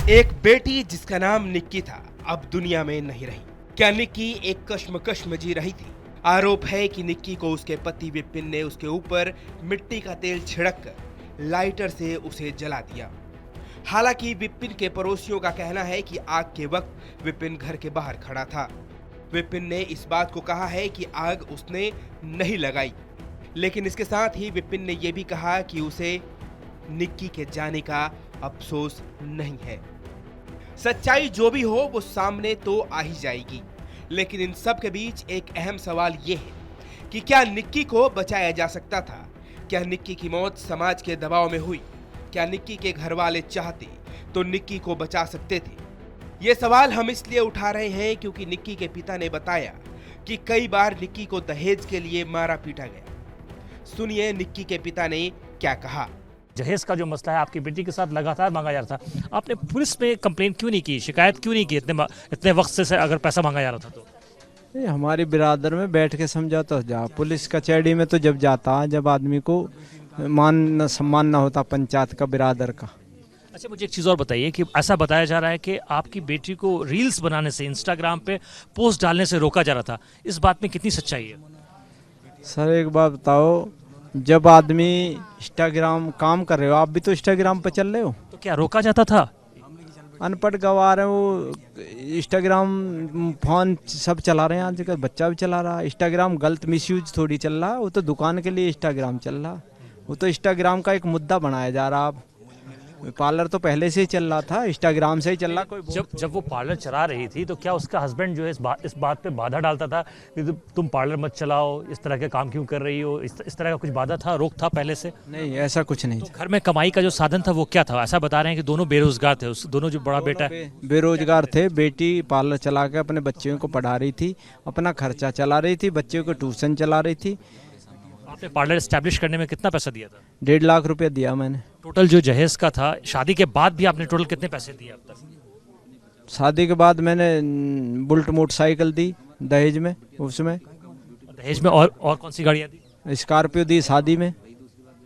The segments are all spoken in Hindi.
एक बेटी जिसका नाम निक्की था अब दुनिया में नहीं रही। क्या निक्की एक कश्मकश में जी रही थी? आरोप है कि निक्की को उसके पति विपिन ने उसके ऊपर मिट्टी का तेल छिड़क कर लाइटर से उसे जला दिया। हालांकि विपिन के पड़ोसियों का कहना है कि आग के वक्त विपिन घर के बाहर खड़ा था। विपिन ने इस बात को कहा है कि आग उसने नहीं लगाई, लेकिन इसके साथ ही विपिन ने यह भी कहा कि उसे निक्की के जाने का अफसोस नहीं है। सच्चाई जो भी हो वो सामने तो आ ही जाएगी, लेकिन इन सब के बीच एक अहम सवाल ये है कि क्या निक्की को बचाया जा सकता था? क्या निक्की की मौत समाज के दबाव में हुई? क्या निक्की के घर वाले चाहते तो निक्की को बचा सकते थे? ये सवाल हम इसलिए उठा रहे हैं क्योंकि निक्की के पिता ने बताया कि कई बार निक्की को दहेज के लिए मारा पीटा गया। सुनिए निक्की के पिता ने क्या कहा। दहेज का जो मसला है आपकी बेटी के साथ लगातार मांगा जा रहा था, आपने पुलिस में कंप्लेंट क्यों नहीं की, शिकायत क्यों नहीं की? इतने वक्त से अगर पैसा मांगा जा रहा था तो ये हमारी बिरादर में बैठ के समझौता जा। पुलिस कचहरी में तो जब जाता जब आदमी को मान सम्मान ना होता पंचायत का बिरादर का। अच्छा, मुझे एक चीज़ और बताइए कि ऐसा बताया जा रहा है कि आपकी बेटी को रील्स बनाने से, इंस्टाग्राम पे पोस्ट डालने से रोका जा रहा था। इस बात में कितनी सच्चाई है? सर एक बात बताओ, जब आदमी इंस्टाग्राम काम कर रहे हो, आप भी तो इंस्टाग्राम पर चल रहे हो, तो क्या रोका जाता था? अनपढ़ गवार है वो। इंस्टाग्राम फोन सब चला रहे हैं आजकल, बच्चा भी चला रहा है। इंस्टाग्राम गलत मिसयूज थोड़ी चल रहा है, वो तो दुकान के लिए इंस्टाग्राम चल रहा, वो तो इंस्टाग्राम का एक मुद्दा बनाया जा रहा। अब पार्लर तो पहले से ही चल रहा था, इंस्टाग्राम से ही चल रहा। कोई जब वो पार्लर चला रही थी तो क्या उसका हस्बैंड जो है इस बात पे बाधा डालता था कि तुम पार्लर मत चलाओ, इस तरह के काम क्यों कर रही हो? इस तरह का कुछ बाधा था, रोक था पहले से? नहीं, ऐसा कुछ नहीं। तो घर में कमाई का जो साधन था वो क्या था? ऐसा बता रहे हैं कि दोनों बेरोजगार थे, दोनों जो बड़ा बेटा है बेरोजगार थे। बेटी पार्लर चला के अपने बच्चों को पढ़ा रही थी, अपना खर्चा चला रही थी, बच्चों को ट्यूशन चला रही थी। आपने पार्लर एस्टैब्लिश करने में कितना पैसा दिया था? 1.5 लाख रुपया दिया मैंने। टोटल जो जहेज का था, शादी के बाद भी आपने टोटल कितने पैसे दिए अब तक? शादी के बाद मैंने बुलेट मोटरसाइकिल दी दहेज में। उसमें दहेज में और कौन सी गाड़ियाँ दी? स्कॉर्पियो दी शादी में।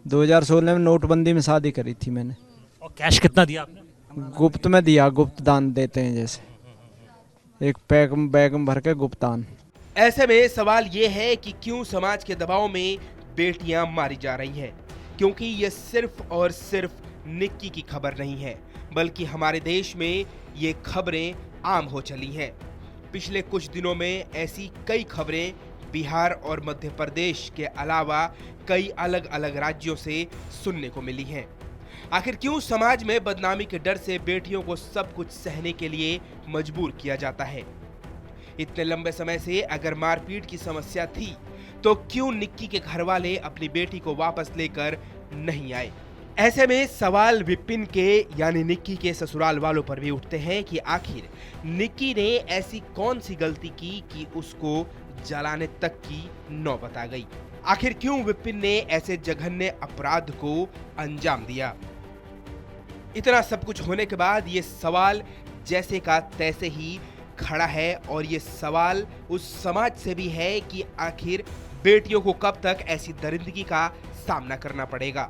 2016 में नोटबंदी में शादी करी थी मैंने। और कैश कितना दिया आपने? गुप्त में दिया, गुप्त दान देते हैं जैसे, एक बैग में भर के गुप्त दान। ऐसे में सवाल ये है कि क्यों समाज के दबाव में बेटियां मारी जा रही हैं? क्योंकि ये सिर्फ और सिर्फ निक्की की खबर नहीं है, बल्कि हमारे देश में ये खबरें आम हो चली हैं। पिछले कुछ दिनों में ऐसी कई खबरें बिहार और मध्य प्रदेश के अलावा कई अलग अलग राज्यों से सुनने को मिली हैं। आखिर क्यों समाज में बदनामी के डर से बेटियों को सब कुछ सहने के लिए मजबूर किया जाता है? इतने लंबे समय से अगर मारपीट की समस्या थी तो क्यों निक्की के घर वाले अपनी बेटी को वापस लेकर नहीं आए? ऐसे में सवाल विपिन के यानी निक्की के ससुराल वालों पर भी उठते हैं कि आखिर निक्की ने ऐसी कौन सी गलती की कि उसको जलाने तक की नौबत आ गई। आखिर क्यों विपिन ने ऐसे जघन्य अपराध को अंजाम दिया? इतना सब कुछ होने के बाद ये सवाल जैसे का तैसे ही खड़ा है, और ये सवाल उस समाज से भी है कि आखिर बेटियों को कब तक ऐसी दरिंदगी का सामना करना पड़ेगा।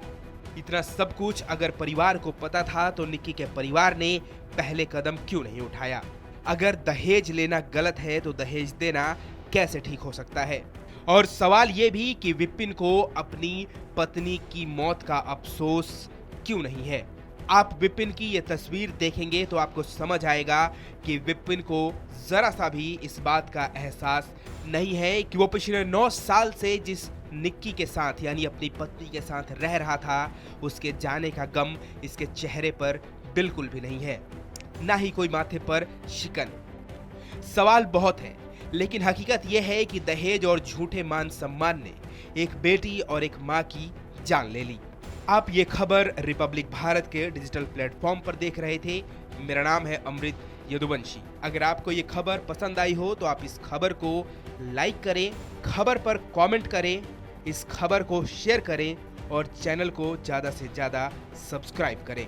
इतना सब कुछ अगर परिवार को पता था तो निक्की के परिवार ने पहले कदम क्यों नहीं उठाया? अगर दहेज लेना गलत है तो दहेज देना कैसे ठीक हो सकता है? और सवाल ये भी कि विपिन को अपनी पत्नी की मौत का अफसोस क्यों नहीं है? आप विपिन की ये तस्वीर देखेंगे तो आपको समझ आएगा कि विपिन को जरा सा भी इस बात का एहसास नहीं है कि वो पिछले 9 साल से जिस निक्की के साथ यानी अपनी पत्नी के साथ रह रहा था, उसके जाने का गम इसके चेहरे पर बिल्कुल भी नहीं है, ना ही कोई माथे पर शिकन। सवाल बहुत है, लेकिन हकीकत यह है कि दहेज और झूठे मान सम्मान ने एक बेटी और एक माँ की जान ले ली। आप ये खबर रिपब्लिक भारत के डिजिटल प्लेटफॉर्म पर देख रहे थे। मेरा नाम है अमृत यदुवंशी। अगर आपको ये खबर पसंद आई हो तो आप इस खबर को लाइक करें, खबर पर कमेंट करें, इस खबर को शेयर करें और चैनल को ज़्यादा से ज़्यादा सब्सक्राइब करें।